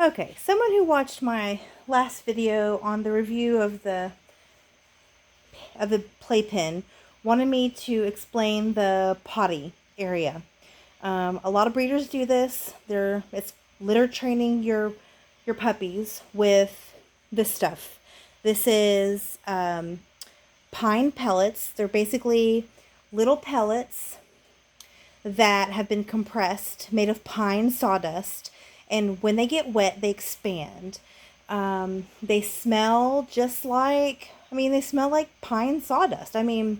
Okay, someone who watched my last video on the review of the playpen wanted me to explain the potty area. A lot of breeders do this. It's litter training your puppies with this stuff. This is pine pellets. They're basically little pellets that have been compressed, made of pine sawdust, and when they get wet, they expand. They smell just like, they smell like pine sawdust. They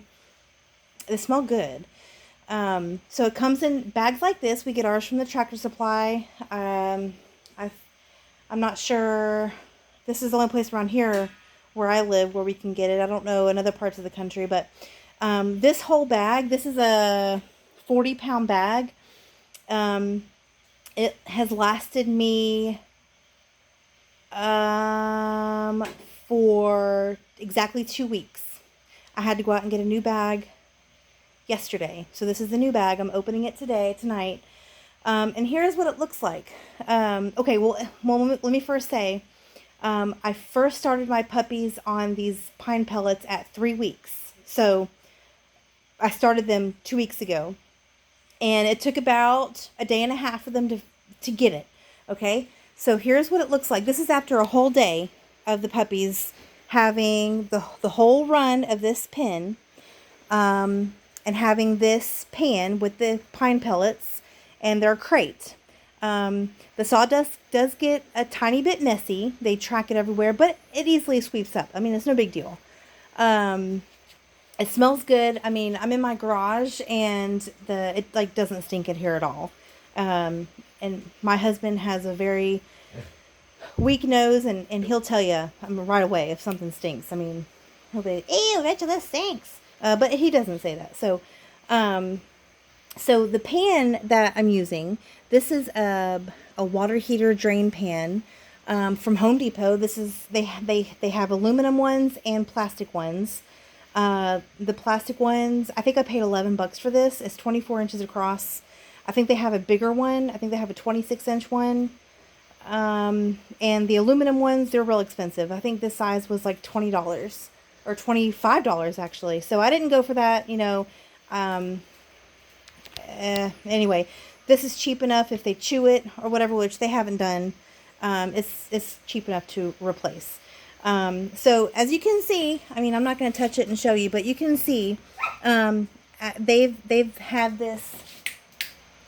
smell good. So it comes in bags like this. We get ours from the Tractor Supply. I'm not sure. This is the only place around here where I live where we can get it. I don't know in other parts of the country, but this whole bag, this is a 40-pound bag. It has lasted me for exactly 2 weeks. I had to go out and get a new bag yesterday. So this is the new bag. I'm opening it tonight. And here's what it looks like. Okay, well, let me first say, I first started my puppies on these pine pellets at 3 weeks. So I started them 2 weeks ago. And it took about a day and a half for them to get it. Okay, so here's what it looks like. This is after a whole day of the puppies having the whole run of this pen, and having this pan with the pine pellets and their crate. The sawdust does get a tiny bit messy. They track it everywhere, but it easily sweeps up. It's no big deal. It smells good. I'm in my garage, and it doesn't stink in here at all. And my husband has a very weak nose, and he'll tell you right away if something stinks. He'll be, "Ew, Rachel, this stinks." But he doesn't say that. So the pan that I'm using, this is a water heater drain pan from Home Depot. They have aluminum ones and plastic ones. The plastic ones, I think I paid $11 for this. It's 24 inches across. I think they have a bigger one. I think they have a 26-inch one. And the aluminum ones, they're real expensive. I think this size was like $20 or $25 actually. So I didn't go for that, anyway, this is cheap enough if they chew it or whatever, which they haven't done. It's cheap enough to replace. So as you can see, I'm not going to touch it and show you, but you can see, they've had this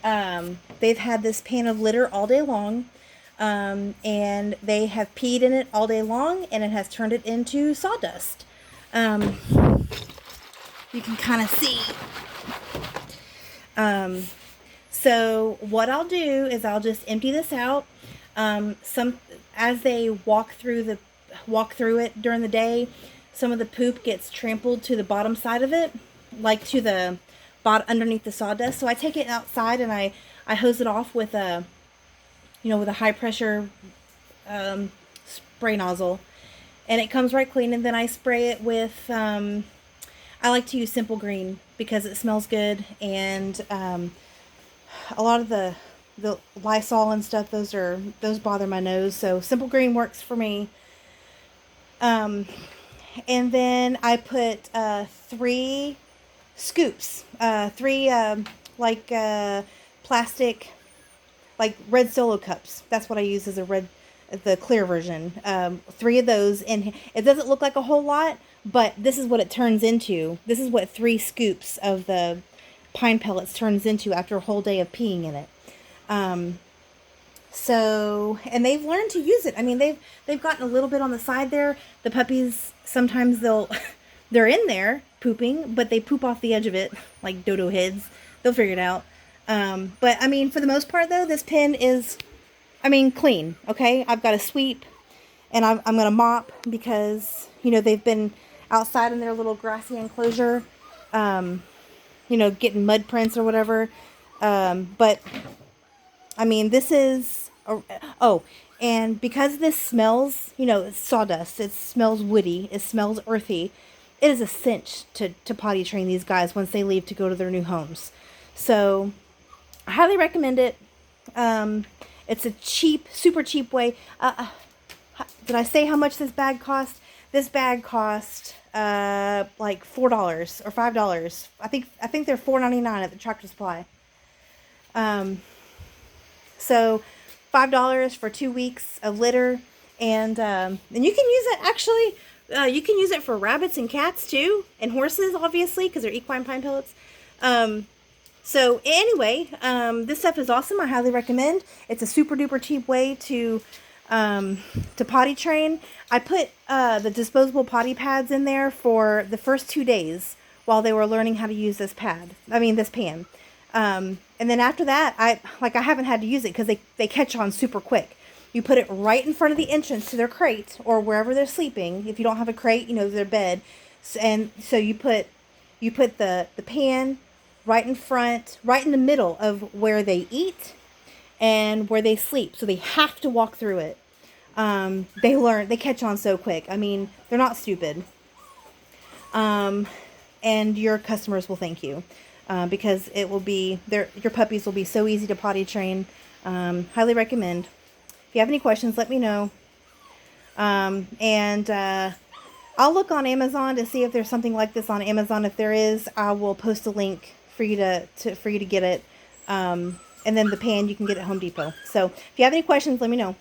pan of litter all day long, and they have peed in it all day long, and it has turned it into sawdust. You can kind of see. So what I'll do is I'll just empty this out. As they walk through it during the day, some of the poop gets trampled to the bottom side of it, like to the bottom underneath the sawdust. So I take it outside and I hose it off with a high pressure spray nozzle, and it comes right clean. And then I spray it with I like to use Simple Green because it smells good, and a lot of the Lysol and stuff, those bother my nose. So Simple Green works for me. And then I put 3 scoops, plastic, like red Solo cups. That's what I use as the clear version. 3 of those, and it doesn't look like a whole lot, but this is what it turns into. This is what 3 scoops of the pine pellets turns into after a whole day of peeing in it. And they've learned to use it. They've gotten a little bit on the side there. The puppies, sometimes they're in there pooping, but they poop off the edge of it like dodo heads. They'll figure it out. But for the most part though, this pen is, clean. Okay. I've got a sweep, and I'm going to mop because, they've been outside in their little grassy enclosure, getting mud prints or whatever. But this is, and because this smells, it's sawdust, it smells woody, it smells earthy, it is a cinch to potty train these guys once they leave to go to their new homes. So I highly recommend it. It's a cheap, super cheap way. Did I say how much this bag cost? This bag cost like $4 or $5. I think they're $4.99 at the Tractor Supply. So $5 for 2 weeks of litter, and you can use it actually. You can use it for rabbits and cats too, and horses, obviously, because they're equine pine pellets. So anyway, this stuff is awesome. I highly recommend. It's a super duper cheap way to potty train. I put the disposable potty pads in there for the first 2 days while they were learning how to use this pan. And then after that, I haven't had to use it because they catch on super quick. You put it right in front of the entrance to their crate or wherever they're sleeping. If you don't have a crate, their bed. And so you put the pan right in front, right in the middle of where they eat and where they sleep. So they have to walk through it. They catch on so quick. I mean, they're not stupid. And your customers will thank you. Because it will be, your puppies will be so easy to potty train. Highly recommend. If you have any questions, let me know. I'll look on Amazon to see if there's something like this on Amazon. If there is, I will post a link for you to get it. And then the pan, you can get at Home Depot. So if you have any questions, let me know.